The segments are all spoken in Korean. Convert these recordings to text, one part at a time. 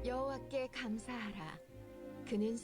여호와께 감사하라. 그는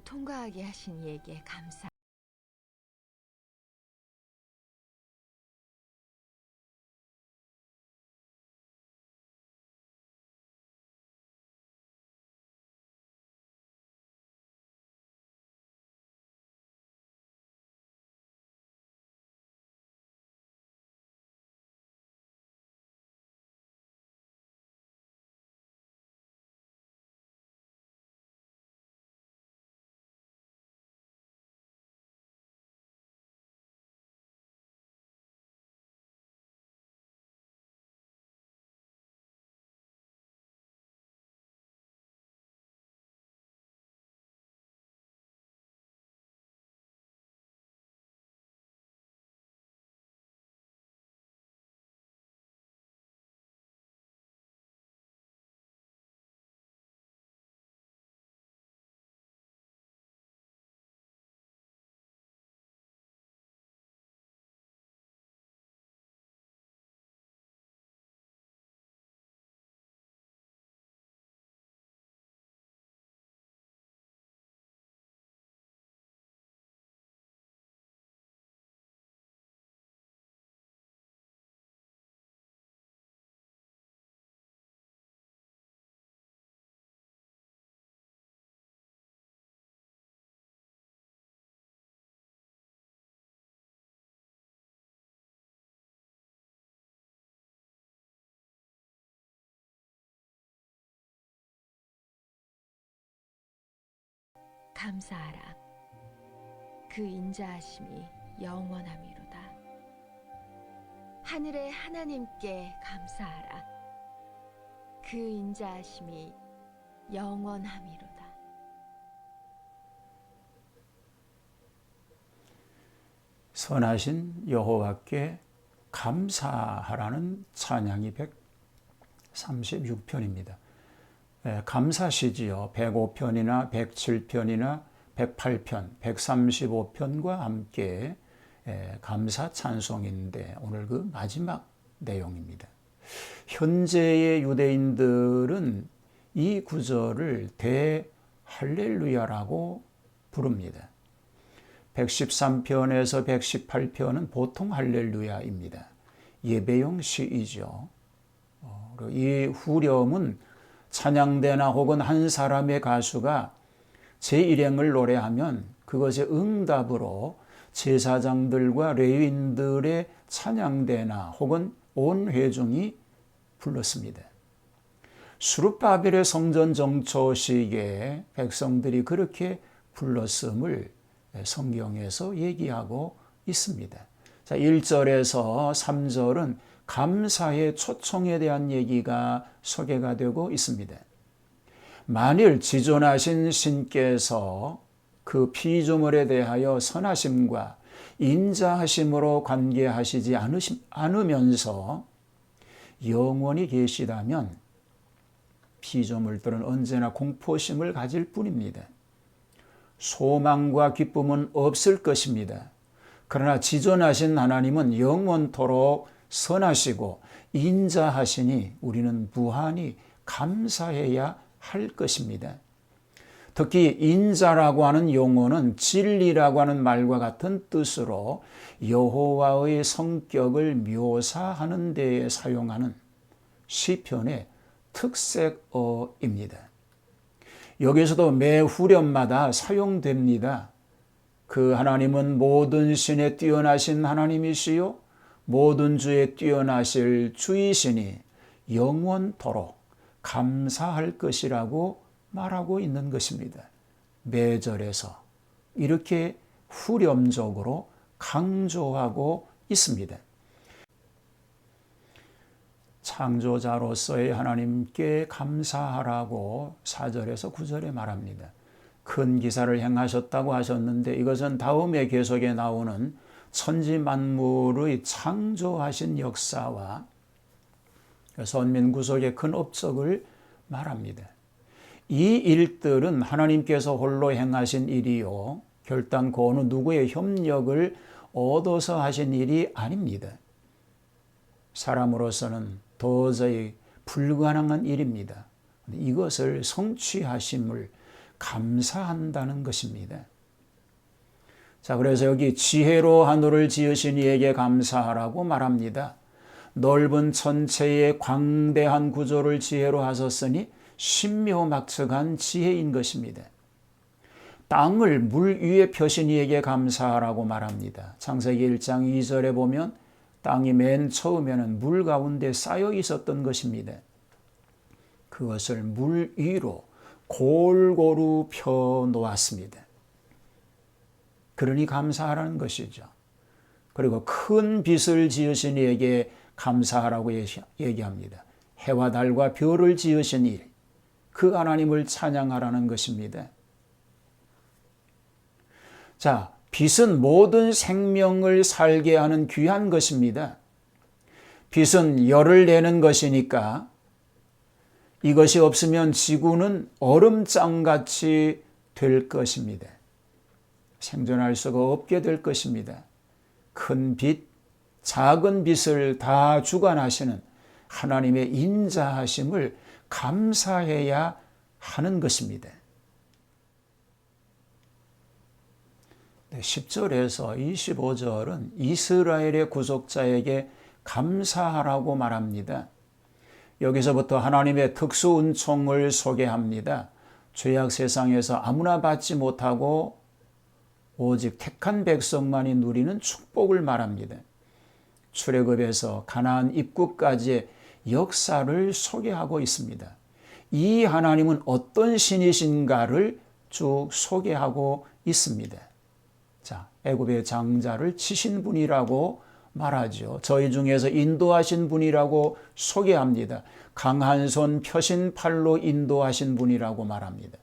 통과하게 하신 이에게 감사. 감사하라. 그 인자하심이 영원함이로다. 하늘의 하나님께 감사하라. 그 인자하심이 영원함이로다. 선하신 여호와께 감사하라는 찬양이 136편입니다. 감사시지요. 105편이나 107편이나 108편, 135편과 함께 감사 찬송인데 오늘 그 마지막 내용입니다. 현재의 유대인들은 이 구절을 대할렐루야라고 부릅니다. 113편에서 118편은 보통 할렐루야입니다. 예배용 시이죠. 이 후렴은 찬양대나 혹은 한 사람의 가수가 제1행을 노래하면 그것의 응답으로 제사장들과 레위인들의 찬양대나 혹은 온 회중이 불렀습니다. 수룹바벨의 성전 정초식에 백성들이 그렇게 불렀음을 성경에서 얘기하고 있습니다. 자, 1절에서 3절은 감사의 초청에 대한 얘기가 소개가 되고 있습니다. 만일 지존하신 신께서 그 피조물에 대하여 선하심과 인자하심으로 관계하시지 않으면서 영원히 계시다면 피조물들은 언제나 공포심을 가질 뿐입니다. 소망과 기쁨은 없을 것입니다. 그러나 지존하신 하나님은 영원토록 선하시고 인자하시니 우리는 무한히 감사해야 할 것입니다. 특히 인자라고 하는 용어는 진리라고 하는 말과 같은 뜻으로 여호와의 성격을 묘사하는 데에 사용하는 시편의 특색어입니다. 여기서도 매 후렴마다 사용됩니다. 그 하나님은 모든 신에 뛰어나신 하나님이시요 모든 주에 뛰어나실 주이시니 영원토록 감사할 것이라고 말하고 있는 것입니다. 매절에서 이렇게 후렴적으로 강조하고 있습니다. 창조자로서의 하나님께 감사하라고 4절에서 9절에 말합니다. 큰 기사를 행하셨다고 하셨는데 이것은 다음에 계속에 나오는 천지 만물의 창조하신 역사와 선민 구속의 큰 업적을 말합니다. 이 일들은 하나님께서 홀로 행하신 일이요 결단코 어느 누구의 협력을 얻어서 하신 일이 아닙니다. 사람으로서는 도저히 불가능한 일입니다. 이것을 성취하심을 감사한다는 것입니다. 자, 그래서 여기 지혜로 하늘을 지으신 이에게 감사하라고 말합니다. 넓은 천체의 광대한 구조를 지혜로 하셨으니 신묘막측한 지혜인 것입니다. 땅을 물 위에 펴신 이에게 감사하라고 말합니다. 창세기 1장 2절에 보면 땅이 맨 처음에는 물 가운데 쌓여 있었던 것입니다. 그것을 물 위로 골고루 펴 놓았습니다. 그러니 감사하라는 것이죠. 그리고 큰 빛을 지으신 이에게 감사하라고 얘기합니다. 해와 달과 별을 지으신 일, 그 하나님을 찬양하라는 것입니다. 자, 빛은 모든 생명을 살게 하는 귀한 것입니다. 빛은 열을 내는 것이니까 이것이 없으면 지구는 얼음장같이 될 것입니다. 생존할 수가 없게 될 것입니다. 큰 빛, 작은 빛을 다 주관하시는 하나님의 인자하심을 감사해야 하는 것입니다. 10절에서 25절은 이스라엘의 구속자에게 감사하라고 말합니다. 여기서부터 하나님의 특수 은총을 소개합니다. 죄악 세상에서 아무나 받지 못하고 오직 택한 백성만이 누리는 축복을 말합니다. 출애굽에서 가나안 입구까지의 역사를 소개하고 있습니다. 이 하나님은 어떤 신이신가를 쭉 소개하고 있습니다. 자, 애굽의 장자를 치신 분이라고 말하죠. 저희 중에서 인도하신 분이라고 소개합니다. 강한 손 펴신 팔로 인도하신 분이라고 말합니다.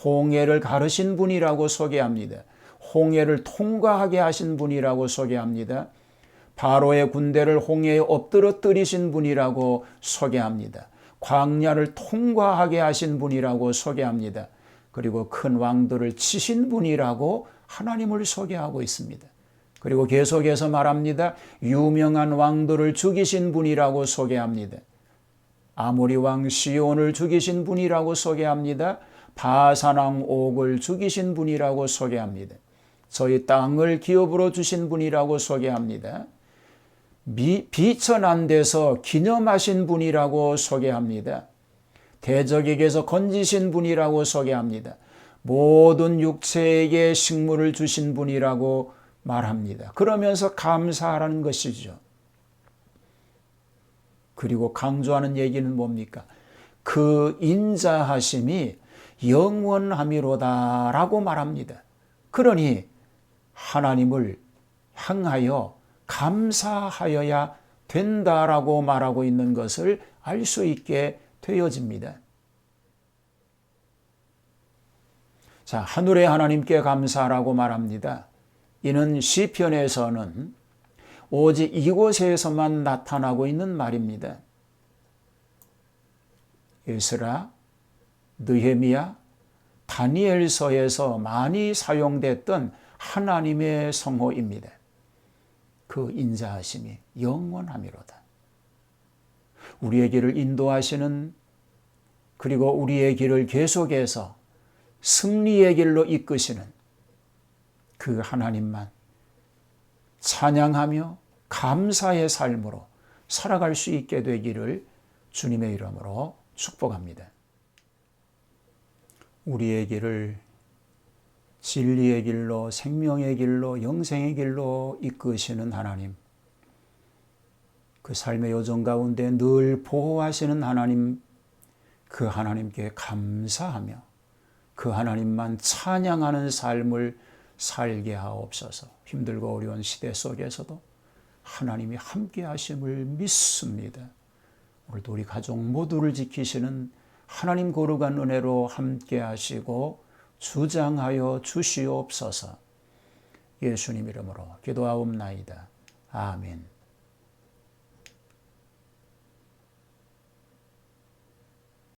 홍해를 가르신 분이라고 소개합니다. 홍해를 통과하게 하신 분이라고 소개합니다. 바로의 군대를 홍해에 엎드러뜨리신 분이라고 소개합니다. 광야를 통과하게 하신 분이라고 소개합니다. 그리고 큰 왕들을 치신 분이라고 하나님을 소개하고 있습니다. 그리고 계속해서 말합니다. 유명한 왕들을 죽이신 분이라고 소개합니다. 아모리 왕 시온을 죽이신 분이라고 소개합니다. 바산 왕 옥을 죽이신 분이라고 소개합니다. 저희 땅을 기업으로 주신 분이라고 소개합니다. 비천한 데서 기념하신 분이라고 소개합니다. 대적에게서 건지신 분이라고 소개합니다. 모든 육체에게 식물을 주신 분이라고 말합니다. 그러면서 감사하라는 것이죠. 그리고 강조하는 얘기는 뭡니까? 그 인자하심이 영원함이로다라고 말합니다. 그러니 하나님을 향하여 감사하여야 된다라고 말하고 있는 것을 알 수 있게 되어집니다. 자, 하늘의 하나님께 감사라고 말합니다. 이는 시편에서는 오직 이곳에서만 나타나고 있는 말입니다. 에스라, 느헤미야, 다니엘서에서 많이 사용됐던 하나님의 성호입니다. 그 인자하심이 영원하미로다. 우리의 길을 인도하시는, 그리고 우리의 길을 계속해서 승리의 길로 이끄시는 그 하나님만 찬양하며 감사의 삶으로 살아갈 수 있게 되기를 주님의 이름으로 축복합니다. 우리의 길을 진리의 길로, 생명의 길로, 영생의 길로 이끄시는 하나님, 그 삶의 여정 가운데 늘 보호하시는 하나님, 그 하나님께 감사하며 그 하나님만 찬양하는 삶을 살게 하옵소서. 힘들고 어려운 시대 속에서도 하나님이 함께 하심을 믿습니다. 오늘도 우리 가족 모두를 지키시는 하나님 거룩한 은혜로 함께 하시고 주장하여 주시옵소서. 예수님 이름으로 기도하옵나이다. 아멘.